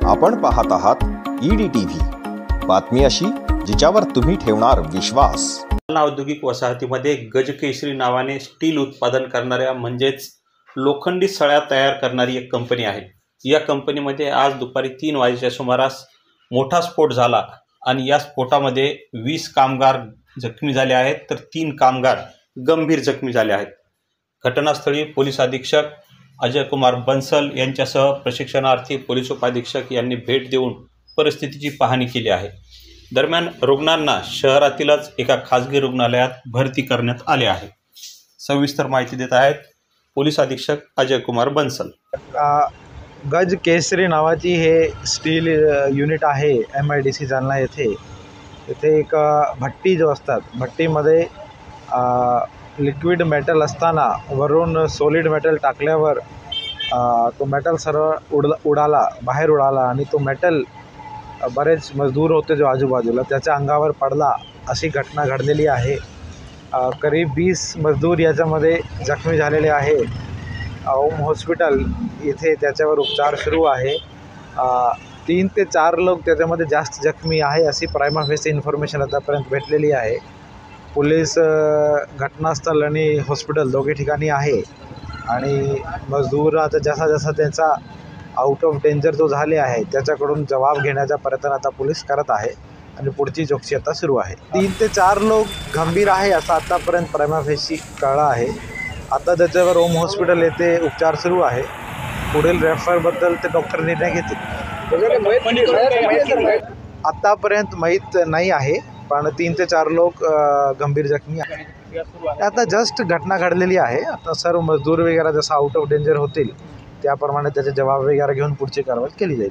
आपण पाहत आहात EDTV, बातमी अशी जिच्यावर तुम्ही ठेवणार विश्वास। औद्योगिक वसाहतीमध्ये गजकेसरी नावाने स्टील उत्पादन करणाऱ्या म्हणजेच लोखंडी सळ्या तयार करणारी एक कंपनी आहे। या कंपनीमध्ये आज दुपारी 3 वाजेच्या सुमारास मोठा स्फोट झाला आणि या स्फोटामध्ये 20 कामगार जखमी झाले आहेत, तर 3 कामगार गंभीर जखमी झाले आहेत। घटनास्थळी पोलीस अधीक्षक अजय कुमार बंसल यांच्यासह प्रशिक्षणार्थी पोलीस उपाधीक्षक यांनी भेट देऊन परिस्थितीची पाहणी केली आहे। दरम्यान रुग्णांना शहरातीलच एका खासगी रुग्णालयात भरती करण्यात आले आहे। सविस्तर माहिती देत आहेत पोलीस अधीक्षक अजय कुमार बंसल। गज केसरी नावाची हे स्टील युनिट आहे MIDC जालना येथे। इथे एक भट्टी जो असतात, भट्टीमध्ये लिक्विड मेटल असताना वरून सॉलिड मेटल टाकल्यावर तो मेटल सर्व बाहेर उडाला आणि तो मेटल बरेच मजदूर होते जो आजूबाजूला त्याच्या अंगावर पडला, अशी घटना घडलेली आहे। करीब 20 मजदूर याच्यामध्ये जखमी झालेले आहे। ओम हॉस्पिटल इथे त्याच्यावर उपचार सुरू आहे। 3 ते 4 लोक त्याच्यामध्ये जास्त जखमी आहे अशी प्रायमा फेसी इन्फॉर्मेशन आतापर्यंत भेटलेली आहे। पोलीस घटनास्थळ आणि हॉस्पिटल दोघे ठिकाणी आहे आणि मजदूर आता जसा जसा त्यांचा आउट ऑफ डेंजर जो झाले आहे त्याच्याकडून जबाब घेण्याचा प्रयत्न आता पोलीस करत आहे आणि पुढची चौकशी आता सुरू आहे। 3 ते 4 लोक गंभीर आहे असं आतापर्यंत प्रायमा फेसी कळलं आहे। आता त्याच्यावर ओम हॉस्पिटल येथे उपचार सुरू आहे। पुढील रेफरबद्दल ते डॉक्टर निर्णय घेतील। आतापर्यंत माहीत नाही आहे, पण 3 ते 4 लोक गंभीर जखमी आहेत। आता जस्ट घटना घडलेली आहे। आता सर्व मजदूर वगैरे जसं आउट ऑफ डेंजर होतील त्याप्रमाणे त्याचे जबाब वगैरे घेऊन पुढची कारवाई केली जाईल।